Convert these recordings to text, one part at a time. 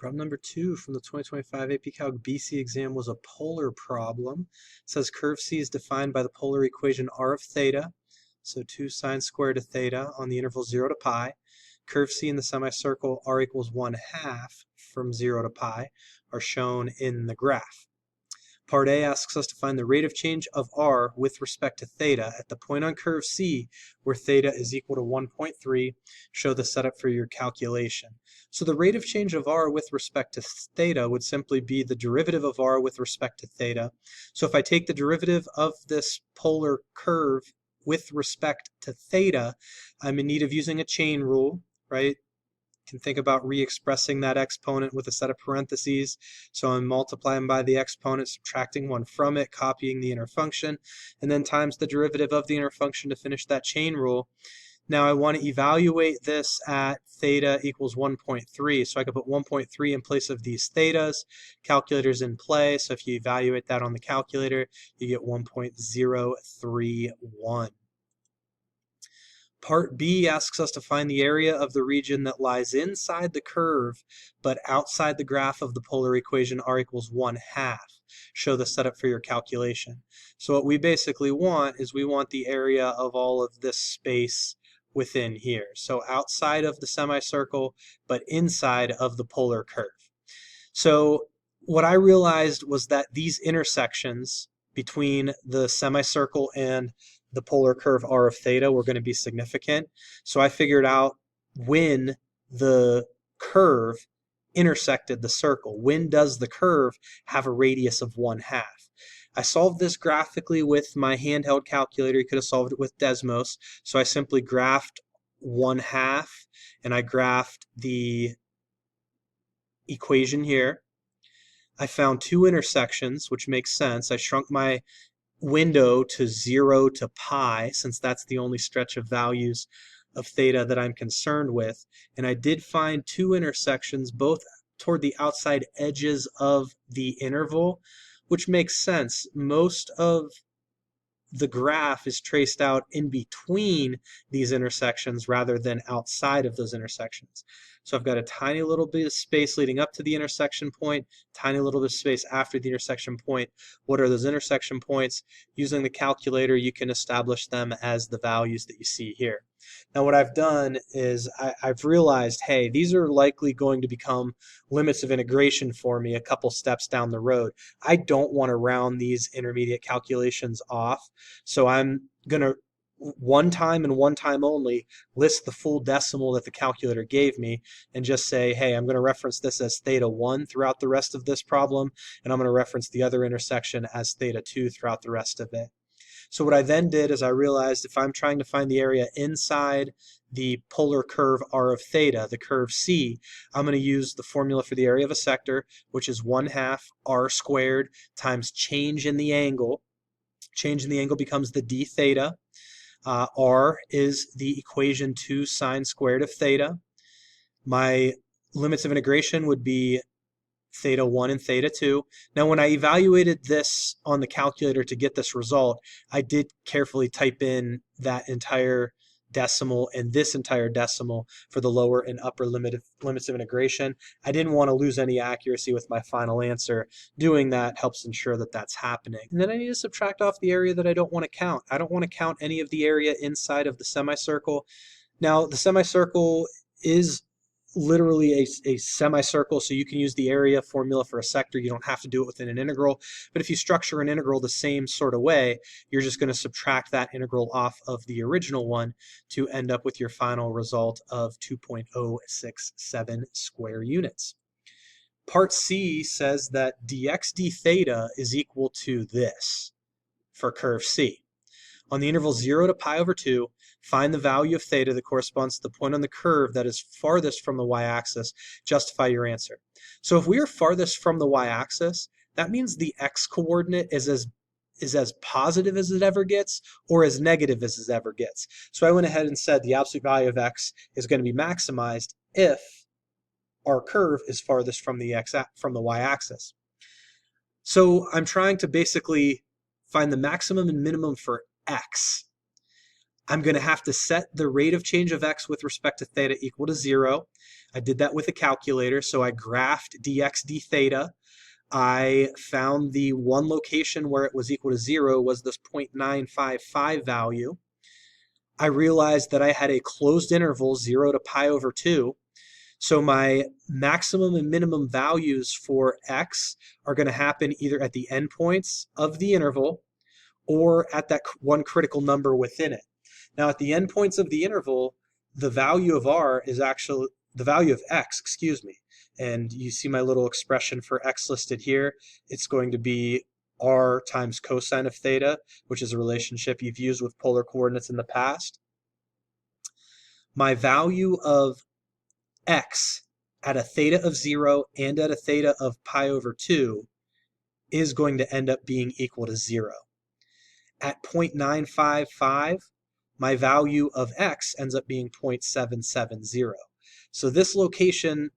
Problem number 2 from the 2025 AP Calc BC exam was a polar problem. It says curve C is defined by the polar equation r of theta, so 2 sine squared of theta on the interval 0 to pi. Curve C in the semicircle r equals 1/2 from 0 to pi are shown in the graph. Part A asks us to find the rate of change of r with respect to theta at the point on curve C where theta is equal to 1.3. Show the setup for your calculation. So the rate of change of r with respect to theta would simply be the derivative of r with respect to theta. So if I take the derivative of this polar curve with respect to theta, I'm in need of using a chain rule, right? Can think about re-expressing that exponent with a set of parentheses. So I'm multiplying by the exponent, subtracting 1 from it, copying the inner function, and then times the derivative of the inner function to finish that chain rule. Now I want to evaluate this at theta equals 1.3. So I could put 1.3 in place of these thetas. Calculator's in play, so if you evaluate that on the calculator, you get 1.031. Part B asks us to find the area of the region that lies inside the curve, but outside the graph of the polar equation r equals 1/2. Show the setup for your calculation. So what we basically want is we want the area of all of this space within here. So outside of the semicircle, but inside of the polar curve. So what I realized was that these intersections between the semicircle and the polar curve r of theta were going to be significant. So I figured out when the curve intersected the circle. When does the curve have a radius of 1/2? I solved this graphically with my handheld calculator. You could have solved it with Desmos. So I simply graphed 1/2 and I graphed the equation here. I found two intersections, which makes sense. I shrunk my window to 0 to pi, since that's the only stretch of values of theta that I'm concerned with. And I did find two intersections, both toward the outside edges of the interval, which makes sense. Most of the graph is traced out in between these intersections rather than outside of those intersections. So I've got a tiny little bit of space leading up to the intersection point, tiny little bit of space after the intersection point. What are those intersection points? Using the calculator, you can establish them as the values that you see here. Now what I've done is I've realized, hey, these are likely going to become limits of integration for me a couple steps down the road. I don't want to round these intermediate calculations off, so I'm going to one time and one time only list the full decimal that the calculator gave me and just say, hey, I'm going to reference this as theta 1 throughout the rest of this problem, and I'm going to reference the other intersection as theta 2 throughout the rest of it. So what I then did is I realized if I'm trying to find the area inside the polar curve r of theta, the curve C, I'm going to use the formula for the area of a sector, which is 1/2 r squared times change in the angle. Change in the angle becomes the d theta. R is the equation 2 sine squared of theta. My limits of integration would be theta 1 and theta 2. Now when I evaluated this on the calculator to get this result, I did carefully type in that entire decimal and this entire decimal for the lower and upper limits of integration. I didn't want to lose any accuracy with my final answer. Doing that helps ensure that that's happening. And then I need to subtract off the area that I don't want to count. I don't want to count any of the area inside of the semicircle. Now the semicircle is literally a semicircle, so you can use the area formula for a sector. You don't have to do it within an integral. But if you structure an integral the same sort of way, you're just going to subtract that integral off of the original one to end up with your final result of 2.067 square units. Part C says that dx d theta is equal to this for curve C. On the interval 0 to pi over 2, find the value of theta that corresponds to the point on the curve that is farthest from the y-axis. Justify your answer. So if we are farthest from the y-axis, that means the x-coordinate is as positive as it ever gets or as negative as it ever gets. So I went ahead and said the absolute value of x is going to be maximized if our curve is farthest from the y-axis. So I'm trying to basically find the maximum and minimum for x. I'm going to have to set the rate of change of x with respect to theta equal to 0. I did that with a calculator, so I graphed dx d theta. I found the one location where it was equal to 0 was this 0.955 value. I realized that I had a closed interval 0 to pi over 2. So my maximum and minimum values for x are going to happen either at the endpoints of the interval or at that one critical number within it. Now, at the endpoints of the interval, the value of r is actually the value of x, excuse me. And you see my little expression for x listed here. It's going to be r times cosine of theta, which is a relationship you've used with polar coordinates in the past. My value of x at a theta of 0 and at a theta of pi over 2 is going to end up being equal to 0. At 0.955, my value of x ends up being 0.770. So this location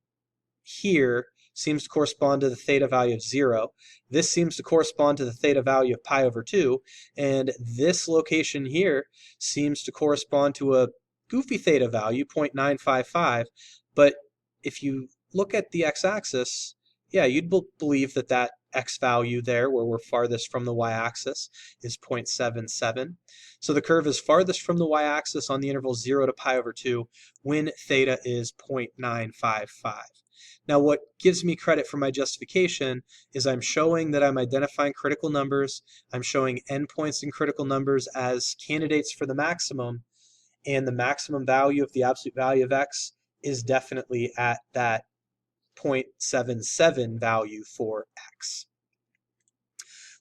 here seems to correspond to the theta value of 0. This seems to correspond to the theta value of pi over 2. And this location here seems to correspond to a goofy theta value, 0.955. But if you look at the x-axis, yeah, you'd believe that that x value there, where we're farthest from the y-axis, is 0.77. So the curve is farthest from the y-axis on the interval 0 to pi over 2 when theta is 0.955. Now, what gives me credit for my justification is I'm showing that I'm identifying critical numbers, I'm showing endpoints in critical numbers as candidates for the maximum, and the maximum value of the absolute value of x is definitely at that 0.77 value for x.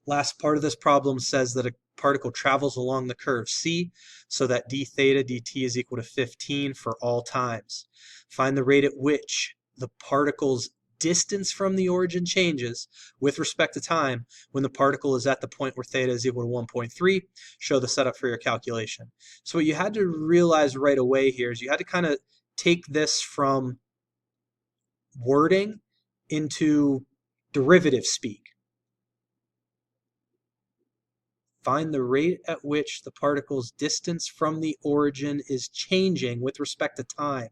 Last part of this problem says that a particle travels along the curve C so that d theta dt is equal to 15 for all times. Find the rate at which the particle's distance from the origin changes with respect to time when the particle is at the point where theta is equal to 1.3. Show the setup for your calculation. So what you had to realize right away here is you had to kind of take this from wording into derivative speak. Find the rate at which the particle's distance from the origin is changing with respect to time.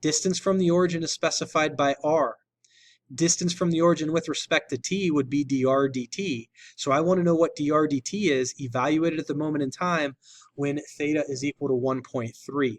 Distance from the origin is specified by r. Distance from the origin with respect to t would be dr dt. So I want to know what dr dt is evaluated at the moment in time when theta is equal to 1.3.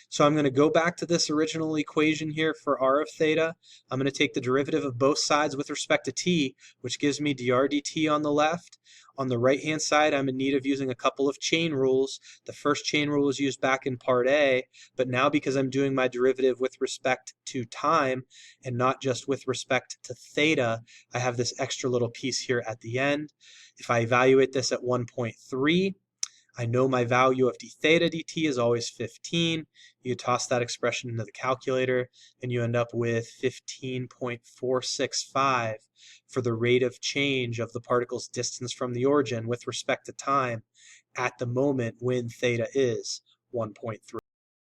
So I'm going to go back to this original equation here for r of theta. I'm going to take the derivative of both sides with respect to t, which gives me dr dt on the left. On the right-hand side, I'm in need of using a couple of chain rules. The first chain rule was used back in part A, but now because I'm doing my derivative with respect to time and not just with respect to theta, I have this extra little piece here at the end. If I evaluate this at 1.3, I know my value of d theta dt is always 15. You toss that expression into the calculator and you end up with 15.465 for the rate of change of the particle's distance from the origin with respect to time at the moment when theta is 1.3.